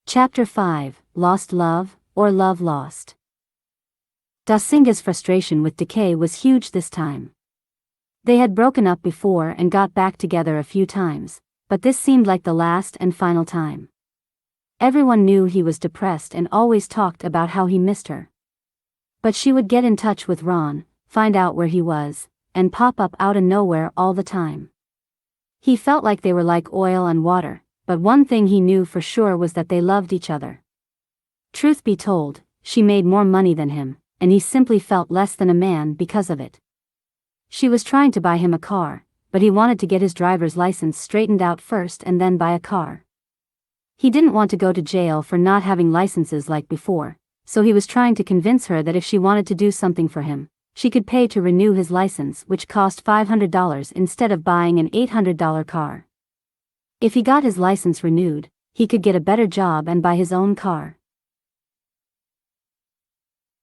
Chapter 5, Lost Love, or Love Lost. Dasinga's frustration with Decay was huge this time. They had broken up before and got back together a few times, but this seemed like the last and final time. Everyone knew he was depressed and always talked about how he missed her. But she would get in touch with Ron, find out where he was, and pop up out of nowhere all the time. He felt like they were like oil and water, but one thing he knew for sure was that they loved each other. Truth be told, she made more money than him, and he simply felt less than a man because of it. She was trying to buy him a car, but he wanted to get his driver's license straightened out first and then buy a car. He didn't want to go to jail for not having licenses like before, so he was trying to convince her that if she wanted to do something for him, she could pay to renew his license, which cost $500 instead of buying an $800 car. If he got his license renewed, he could get a better job and buy his own car.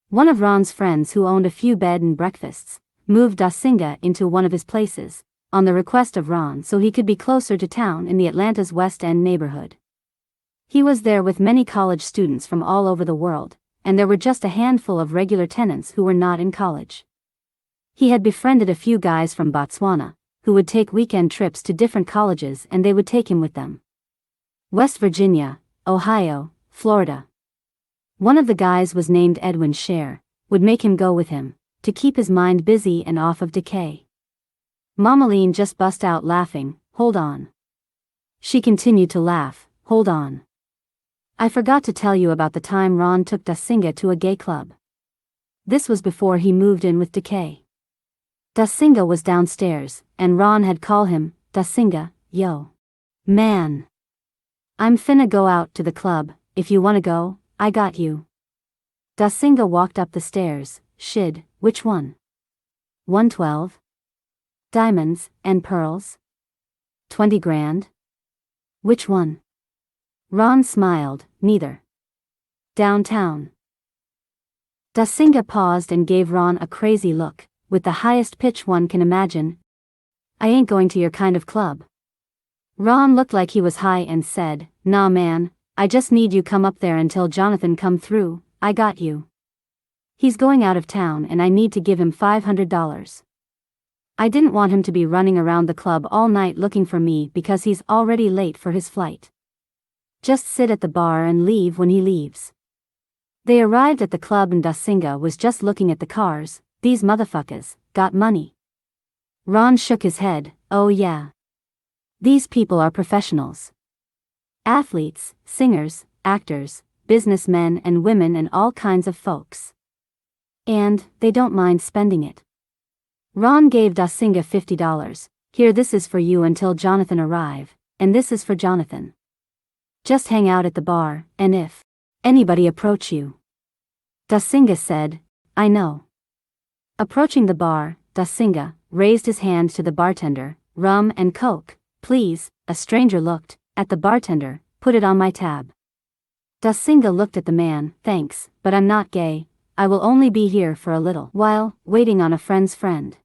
One of Ron's friends who owned a few bed and breakfasts, moved Dasinga into one of his places, on the request of Ron so he could be closer to town in the Atlanta's West End neighborhood. He was there with many college students from all over the world, and there were just a handful of regular tenants who were not in college. He had befriended a few guys from Botswana, who would take weekend trips to different colleges and they would take him with them. West Virginia, Ohio, Florida. One of the guys was named Edwin Scher, would make him go with him, to keep his mind busy and off of Decay. Mammalean just bust out laughing, "Hold on." She continued to laugh, "Hold on. I forgot to tell you about the time Ron took Dasinga to a gay club. This was before he moved in with Decay. Dasinga was downstairs, and Ron had called him, "Dasinga, yo. Man. I'm finna go out to the club, if you wanna go, I got you." Dasinga walked up the stairs, "Shid, which one? 112? Diamonds, and pearls? 20 grand? Which one?" Ron smiled, "Neither. Downtown." Dasinga paused and gave Ron a crazy look, with the highest pitch one can imagine. "I ain't going to your kind of club." Ron looked like he was high and said, "Nah man, I just need you come up there until Jonathan come through, I got you. He's going out of town and I need to give him $500. I didn't want him to be running around the club all night looking for me because he's already late for his flight. Just sit at the bar and leave when he leaves." They arrived at the club and Dasinga was just looking at the cars. "These motherfuckers got money." Ron shook his head, "Oh yeah. These people are professionals. Athletes, singers, actors, businessmen and women and all kinds of folks. And they don't mind spending it." Ron gave Dasinga $50. "Here, this is for you until Jonathan arrive, and this is for Jonathan. Just hang out at the bar, and if anybody approach you." Dasinga said, "I know." Approaching the bar, Dasinga raised his hand to the bartender, "Rum and coke, please." A stranger looked at the bartender, "Put it on my tab." Dasinga looked at the man, "Thanks, but I'm not gay. I will only be here for a little while, waiting on a friend's friend."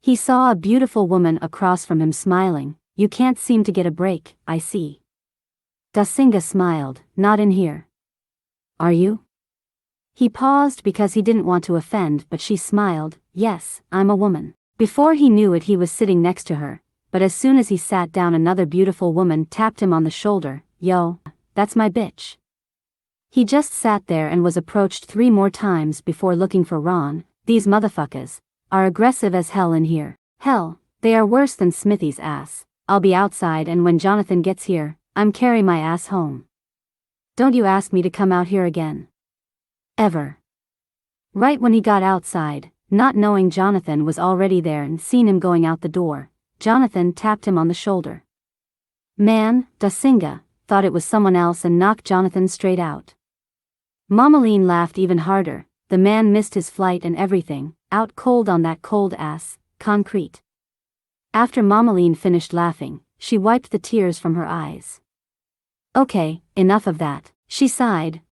He saw a beautiful woman across from him smiling. "You can't seem to get a break, I see." Dasinga smiled, "Not in here." "Are you?" He paused because he didn't want to offend, but she smiled, "Yes, I'm a woman." Before he knew it he was sitting next to her, but as soon as he sat down another beautiful woman tapped him on the shoulder, "Yo, that's my bitch." He just sat there and was approached 3 more times before looking for Ron. "These motherfuckers are aggressive as hell in here. Hell, they are worse than Smithy's ass. I'll be outside and when Jonathan gets here, I'm carry my ass home. Don't you ask me to come out here again. Ever." Right when he got outside, not knowing Jonathan was already there and seen him going out the door, Jonathan tapped him on the shoulder. Man, Dasinga thought it was someone else and knocked Jonathan straight out. Mammalean laughed even harder. The man missed his flight and everything, out cold on that cold ass, concrete. After Mammalean finished laughing, she wiped the tears from her eyes. "Okay, enough of that," she sighed.